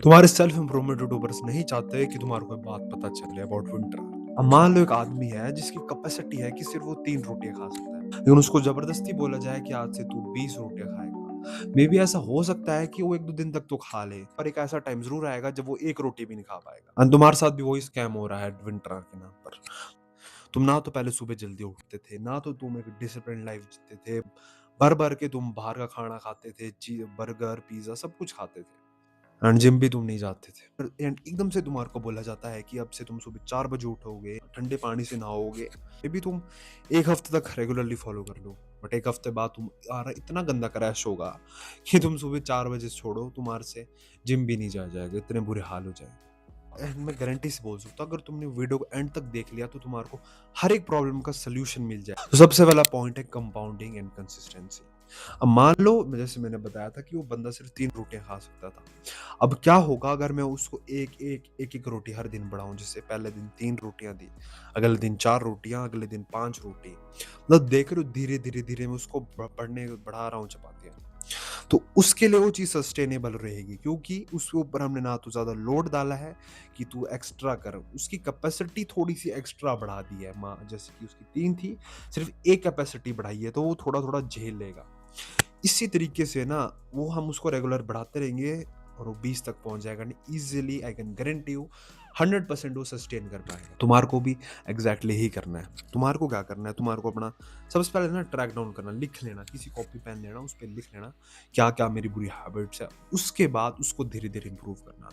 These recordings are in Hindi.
तुम्हारे सेल्फ इम्प्रूवमेंट यूट्यूबर्स नहीं चाहते कि तुम्हारे को बात पता चले अबाउट विंटर। अब मान लो एक आदमी है जिसकी कैपेसिटी है कि सिर्फ वो 3 रोटियां खा सकता है, लेकिन उसको जबरदस्ती बोला जाए कि आज से तू 20 रोटियां खाएगा। मे बी ऐसा हो सकता है कि वो 1-2 दिन तक तो खा ले, पर एक ऐसा टाइम जरूर आएगा जब वो एक रोटी भी नहीं खा पाएगा। और तुम्हारे साथ भी वही स्कैम हो रहा है विंटर के नाम पर। तुम ना तो पहले सुबह जल्दी उठते थे, ना तो तुम एक डिसिप्लिन लाइफ जीते थे। भर भर के तुम बाहर का खाना खाते थे, बर्गर पिज्जा सब कुछ खाते थे, एंड जिम भी तुम नहीं जाते थे। एंड एकदम से तुम्हारे को बोला जाता है कि अब से तुम सुबह 4 बजे उठोगे, ठंडे पानी से नहाओगे। ये भी तुम एक हफ्ते तक रेगुलरली फॉलो कर लो, बट एक हफ्ते बाद तुम इतना गंदा क्रैश होगा कि तुम सुबह 4 बजे छोड़ो, तुम्हारे से जिम भी नहीं जाया जाएगा, इतने बुरे हाल हो जाएंगे। एंड मैं गारंटी से बोल सकता हूँ, अगर तुमने वीडियो को एंड तक देख लिया तो तुम्हारे को हर एक प्रॉब्लम का सोल्यूशन मिल जाए। तो सबसे पहला पॉइंट है कंपाउंडिंग एंड कंसिस्टेंसी। अब मान लो जैसे मैंने बताया था कि वो बंदा सिर्फ 3 रोटियां खा सकता था। अब क्या होगा अगर मैं उसको एक रोटी हर दिन बढ़ाऊं, जैसे पहले दिन 3 रोटियां दी, अगले दिन 4 रोटियां, अगले दिन 5 रोटी। मतलब देख रहे हो, धीरे धीरे धीरे मैं उसको बढ़ा रहा हूँ चपातियां। तो उसके लिए वो चीज़ सस्टेनेबल रहेगी, क्योंकि उसके ऊपर हमने ना तो ज़्यादा लोड डाला है कि तू एक्स्ट्रा कर, उसकी कैपेसिटी थोड़ी सी एक्स्ट्रा बढ़ा दी है। माँ जैसे कि उसकी 3 थी, सिर्फ एक कैपेसिटी बढ़ाई है, तो वो थोड़ा थोड़ा झेल लेगा। इसी तरीके से ना वो हम उसको रेगुलर बढ़ाते रहेंगे और वो 20 तक पहुंच जाएगा। नहीं easily, I can guarantee you 100% वो सस्टेन कर पाएगा। तुम्हारे को भी एग्जैक्टली ही करना है। तुम्हारे को क्या करना है, तुम्हारे को अपना सबसे पहले ना ट्रैक डाउन करना, लिख लेना, किसी कॉपी पेन लेना, उस पर लिख लेना क्या क्या मेरी बुरी हैबिट्स है। उसके बाद उसको धीरे धीरे इंप्रूव करना।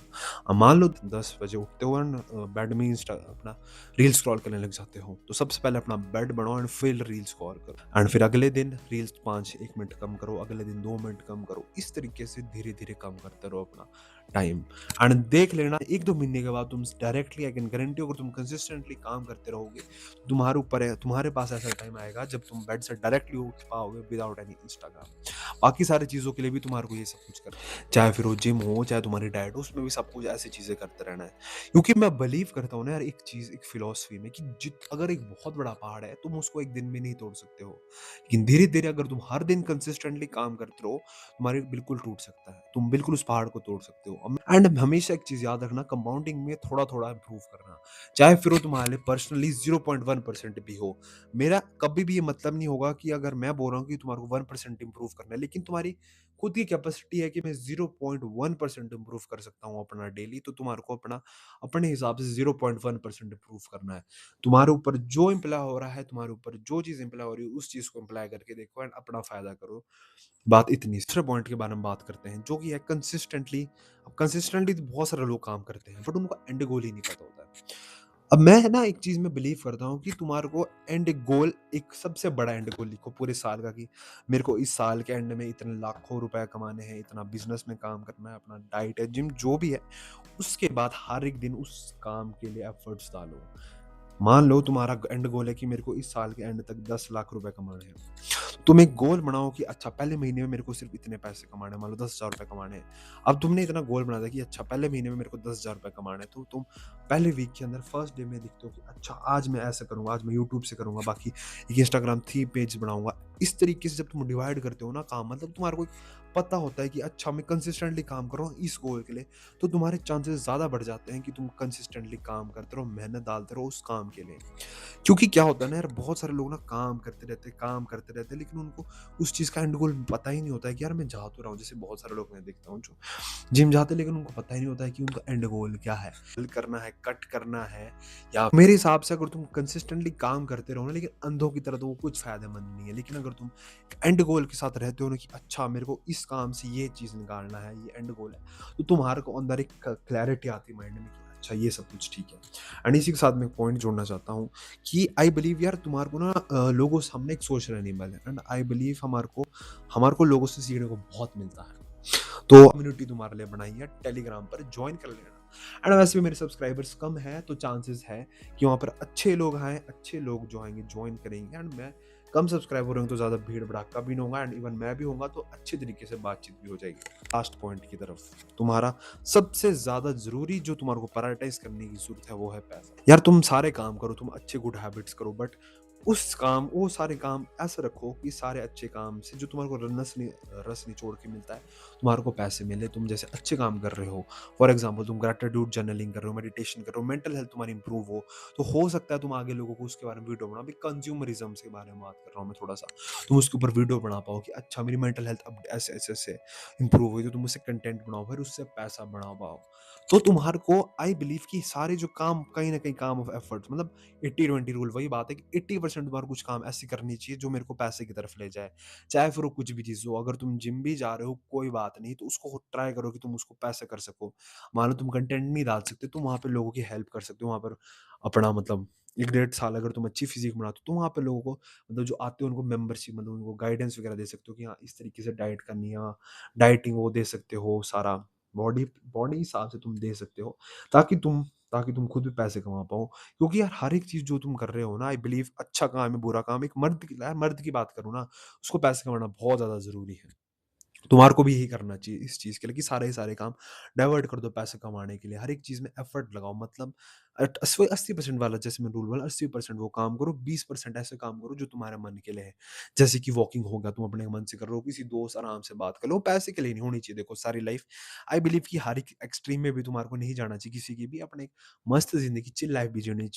अब मान लो 10 बजे उठते हो एंड बेड में अपना रील स्क्रॉल करने लग जाते हो, तो सबसे पहले अपना बेड बनाओ एंड फिर रील स्क्रॉल करो, एंड फिर अगले दिन रील्स 5-1 मिनट कम करो, अगले दिन 2 मिनट कम करो। इस तरीके से धीरे धीरे कम करते रहो अपना टाइम। एंड देख लेना 1-2 महीने के बाद तुम डायरेक्टली, आई कैन गारंटी, अगर तुम कंसिस्टेंटली काम करते रहोगे तो तुम्हारे ऊपर है, तुम्हारे पास ऐसा टाइम आएगा जब तुम बेड से डायरेक्टली उठ पाओगे विदाउट एनी इंस्टाग्राम। बाकी सारी चीज़ों के लिए भी तुम्हारे को ये सब कुछ करना है, चाहे फिर वो जिम हो, चाहे तुम्हारी डाइट हो, उसमें भी सब कुछ ऐसी चीज़ें करते रहना है। क्योंकि मैं बिलीव करता हूँ ना यार, एक चीज़, एक फिलॉसफी में, कि अगर एक बहुत बड़ा पहाड़ है तुम उसको एक दिन में नहीं तोड़ सकते हो, लेकिन धीरे धीरे अगर तुम हर दिन कंसिस्टेंटली काम करते रहो, तुम्हारे बिल्कुल टूट सकता है, तुम बिल्कुल उस पहाड़ को तोड़ सकते हो। एंड हमेशा एक चीज याद रखना, कंपाउंडिंग में थोड़ा थोड़ा इंप्रूव करना, चाहे फिर वो तुम्हारे लिए पर्सनली 0.1% भी हो। मेरा कभी भी ये मतलब नहीं होगा कि अगर मैं बोल रहा हूँ कि तुम्हारे को 1% इंप्रूव करना है, लेकिन तुम्हारी खुद की कैपेसिटी है कि मैं 0.1% इंप्रूव कर सकता हूँ अपना डेली, तो तुम्हारे को अपना अपने हिसाब से 0.1% इंप्रूव करना है। तुम्हारे ऊपर जो इम्प्लाई हो रहा है, तुम्हारे ऊपर जो चीज़ इम्प्लाई हो रही है, उस चीज़ को इम्प्लाई करके देखो एंड अपना फ़ायदा करो। बात इतनी। तीसरे पॉइंट के बारे में बात करते हैं, जो कि है कंसिस्टेंटली। अब कंसिस्टेंटली तो बहुत सारे लोग काम करते हैं, बट उनको एंड गोल ही नहीं पता होता है। अब मैं है ना एक चीज़ में बिलीव करता हूँ कि तुम्हारे को एंड गोल, एक सबसे बड़ा एंड गोल लिखो पूरे साल का, कि मेरे को इस साल के एंड में इतने लाखों रुपए कमाने हैं, इतना बिज़नेस में काम करना है, अपना डाइट है, जिम जो भी है। उसके बाद हर एक दिन उस काम के लिए एफर्ट्स डालो। मान लो तुम्हारा एंड गोल है कि मेरे को इस साल के एंड तक 10 लाख रुपए कमाने हैं। तुम एक गोल बनाओ कि अच्छा पहले महीने में मेरे को सिर्फ इतने पैसे कमाने हैं, मान लो 10,000 रुपए कमाने हैं। अब तुमने इतना गोल बना दिया कि अच्छा पहले महीने में मेरे को 10,000 रुपए कमाने हैं, तो तुम पहले वीक के अंदर फर्स्ट डे में लिखते हो कि अच्छा आज मैं ऐसा करूंगा, आज मैं यूट्यूब से करूंगा, बाकी एक इंस्टाग्राम थी पेज बनाऊंगा। इस तरीके से जब तुम डिवाइड करते हो ना काम, मतलब तुम्हारे को पता होता है कि अच्छा मैं कंसिस्टेंटली काम कर रहा हूँ इस गोल के लिए, तो तुम्हारे चांसेस ज़्यादा बढ़ जाते हैं कि तुम कंसिस्टेंटली काम करते रहो, मेहनत डालते रहो उस काम के लिए। क्योंकि क्या होता है ना यार, बहुत सारे लोग ना काम करते रहते हैं, लेकिन उनको उस चीज़ का एंड गोल पता ही नहीं होता है कि यार मैं जा तो रहा हूँ। जैसे बहुत सारे लोग मैं देखता हूँ जो जिम जाते हैं, लेकिन उनको पता ही नहीं होता है कि उनका एंड गोल क्या है, Build करना है, कट करना है। या मेरे हिसाब से अगर तुम कंसिस्टेंटली काम करते रहो ना, लेकिन अंधों की तरह, तो वो कुछ फायदेमंद नहीं है। लेकिन अगर तुम एंड गोल के साथ रहते हो ना कि अच्छा मेरे को इस काम से ये चीज़ निकालना है, ये एंड गोल है, तो तुम्हारे को अंदर एक क्लैरिटी आती है माइंड में कि अच्छा ये सब कुछ ठीक है। एंड इसी के साथ मैं एक पॉइंट जोड़ना चाहता हूँ कि आई बिलीव यार, तुम्हारे को ना लोगों से, हमने एक सोशल एनिमल है, एंड आई बिलीव हमारे को लोगों से सीखने को बहुत मिलता है। तो कम्युनिटी तुम्हारे लिए बनाई है, टेलीग्राम पर ज्वाइन कर लेना। एंड वैसे भी मेरे सब्सक्राइबर्स कम है, तो चांसेस है कि वहाँ पर अच्छे लोग आए, अच्छे लोग जो आएंगे ज्वाइन करेंगे। एंड मैं कम सब्सक्राइबर होंगे तो ज़्यादा भीड़ भड़ाका भी नहीं होगा, एंड इवन मैं भी होऊंगा तो अच्छे तरीके से बातचीत भी हो जाएगी। लास्ट पॉइंट की तरफ, तुम्हारा सबसे ज़्यादा ज़रूरी जो तुम्हारे को प्रायोरिटाइज करने की जरूरत है, वो है पैसा। यार तुम सारे काम करो, तुम अच्छे गुड हैबिट्स करो, बट उस काम वो सारे काम ऐसे रखो कि सारे अच्छे काम से जो तुम्हारे को रस निचोड़ के मिलता है, तुम्हारे को पैसे मिले। तुम जैसे अच्छे काम कर रहे हो, फॉर एग्ज़ाम्पल तुम ग्रैटिट्यूड जर्नलिंग कर रहे हो, मेडिटेशन कर रहे हो, मेंटल हेल्थ तुम्हारी इंप्रूव हो, तो हो सकता है तुम आगे लोगों को उसके बारे में वीडियो बनाओ। अभी कंज़्यूमरिज़्म के बारे में बात कर रहा हूँ मैं थोड़ा-सा। तुम उसके ऊपर वीडियो बना पाओ कि अच्छा मेरी मेंटल हेल्थ अब ऐसे-ऐसे इंप्रूव हुई, तो तुम उससे कंटेंट बनाओ, फिर उससे पैसा बना पाओ। तो तुम्हारे को आई बिलीव कि सारे जो काम कहीं न कहीं काम ऑफ एफर्ट्स मतलब 80-20 रूल वही बात है कि 80% तुम्हारे कुछ काम ऐसे करनी चाहिए जो मेरे को पैसे की तरफ ले जाए। चाहे फिर वो कुछ भी चीज़ हो, अगर तुम जिम भी जा रहे हो कोई बात नहीं, तो उसको ट्राई करो कि तुम उसको पैसे कर सको। मान लो तुम कंटेंट नहीं डाल सकते, तुम वहाँ पे लोगों की हेल्प कर सकते हो, वहाँ पर अपना मतलब 1 डेढ़ साल अगर तुम अच्छी फ़िज़ीक बनाते हो, तो वहाँ पे लोगों को मतलब जो आते हो उनको मेंबरशिप मतलब उनको गाइडेंस वगैरह दे सकते हो कि हाँ, इस तरीके से डाइट करनी है, हाँ, डाइटिंग वो दे सकते हो सारा। बॉडी बॉडी हिसाब से तुम दे सकते हो, ताकि तुम ताकि तुम खुद भी पैसे कमा पाओ। क्योंकि यार हर एक चीज़ जो तुम कर रहे हो ना आई बिलीव अच्छा काम है, बुरा काम है, एक मर्द की बात करूँ ना, उसको पैसे कमाना बहुत ज़्यादा ज़रूरी है। तुम्हारे को भी यही करना चाहिए इस चीज़ के लिए कि सारे के सारे काम डाइवर्ट कर दो पैसे कमाने के लिए। हर एक चीज़ में एफर्ट लगाओ मतलब 80% वाला जैसे मैं रूल बोला 80% वो काम करो, 20% ऐसे काम करो जो तुम्हारे मन के लिए है। जैसे कि वॉकिंग हो गया, तुम अपने मन से कर रहे हो, किसी दोस्त आराम से बात कर लो, पैसे के लिए नहीं होनी चाहिए देखो सारी लाइफ। आई बिलीव कि हर एक एक्सट्रीम में भी तुम्हारे को नहीं जाना चाहिए किसी की भी, अपने एक मस्त ज़िंदगी चिल लाइफ भी जीनी चाहिए।